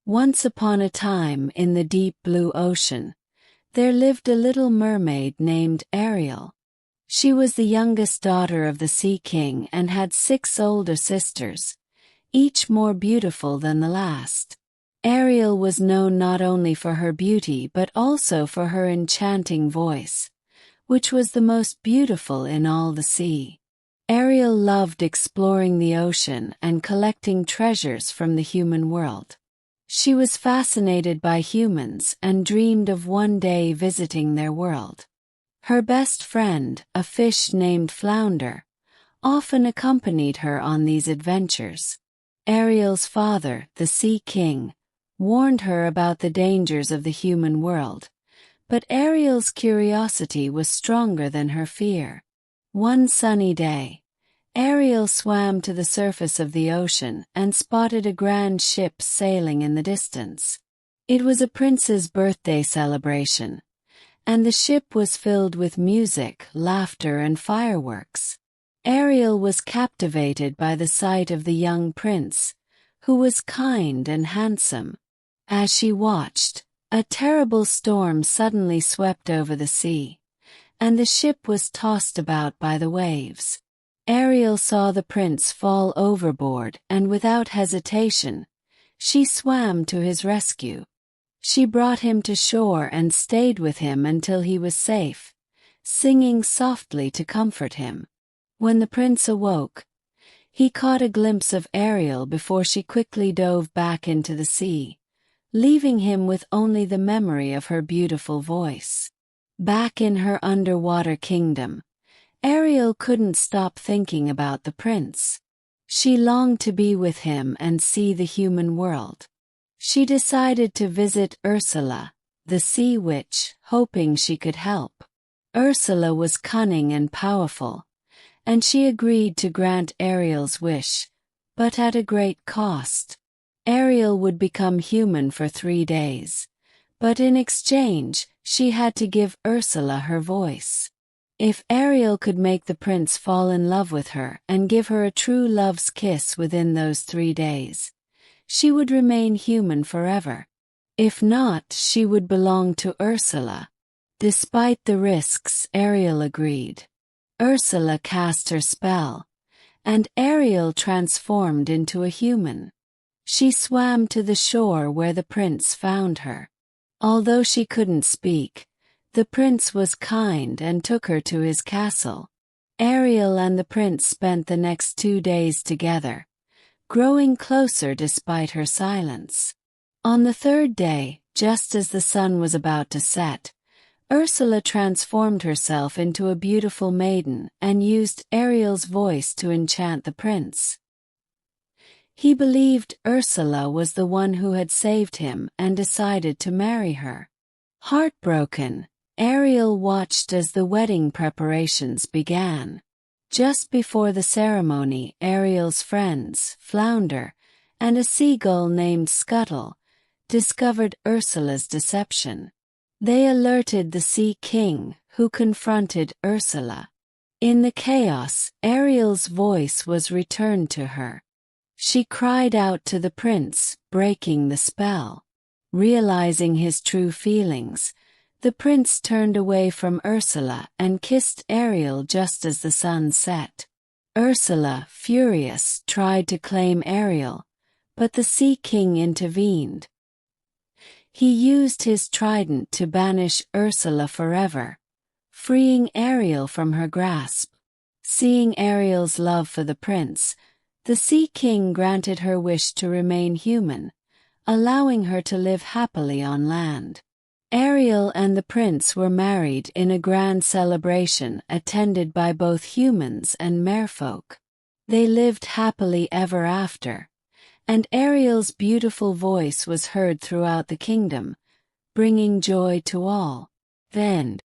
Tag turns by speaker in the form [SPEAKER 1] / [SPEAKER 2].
[SPEAKER 1] Once upon a time in the deep blue ocean, there lived a little mermaid named Ariel. She was the youngest daughter of the Sea King and had 6 older sisters, each more beautiful than the last. Ariel was known not only for her beauty but also for her enchanting voice, which was the most beautiful in all the sea. Ariel loved exploring the ocean and collecting treasures from the human world. She was fascinated by humans and dreamed of one day visiting their world. Her best friend, a fish named Flounder, often accompanied her on these adventures. Ariel's father, the Sea King, warned her about the dangers of the human world, but Ariel's curiosity was stronger than her fear. One sunny day, Ariel swam to the surface of the ocean and spotted a grand ship sailing in the distance. It was a prince's birthday celebration, and the ship was filled with music, laughter, and fireworks. Ariel was captivated by the sight of the young prince, who was kind and handsome. As she watched, a terrible storm suddenly swept over the sea, and the ship was tossed about by the waves. Ariel saw the prince fall overboard and without hesitation, she swam to his rescue. She brought him to shore and stayed with him until he was safe, singing softly to comfort him. When the prince awoke, he caught a glimpse of Ariel before she quickly dove back into the sea, leaving him with only the memory of her beautiful voice. Back in her underwater kingdom, Ariel couldn't stop thinking about the prince. She longed to be with him and see the human world. She decided to visit Ursula, the sea witch, hoping she could help. Ursula was cunning and powerful, and she agreed to grant Ariel's wish, but at a great cost. Ariel would become human for 3 days, but in exchange, she had to give Ursula her voice. If Ariel could make the prince fall in love with her and give her a true love's kiss within those 3 days, she would remain human forever. If not, she would belong to Ursula. Despite the risks, Ariel agreed. Ursula cast her spell, and Ariel transformed into a human. She swam to the shore where the prince found her. Although she couldn't speak, the prince was kind and took her to his castle. Ariel and the prince spent the next 2 days together, growing closer despite her silence. On the 3rd day, just as the sun was about to set, Ursula transformed herself into a beautiful maiden and used Ariel's voice to enchant the prince. He believed Ursula was the one who had saved him and decided to marry her. Heartbroken, Ariel watched as the wedding preparations began. Just before the ceremony, Ariel's friends, Flounder, and a seagull named Scuttle, discovered Ursula's deception. They alerted the Sea King, who confronted Ursula. In the chaos, Ariel's voice was returned to her. She cried out to the prince, breaking the spell. Realizing his true feelings, the prince turned away from Ursula and kissed Ariel just as the sun set. Ursula, furious, tried to claim Ariel, but the Sea King intervened. He used his trident to banish Ursula forever, freeing Ariel from her grasp. Seeing Ariel's love for the prince, the Sea King granted her wish to remain human, allowing her to live happily on land. Ariel and the prince were married in a grand celebration attended by both humans and merfolk. They lived happily ever after, and Ariel's beautiful voice was heard throughout the kingdom, bringing joy to all. The end.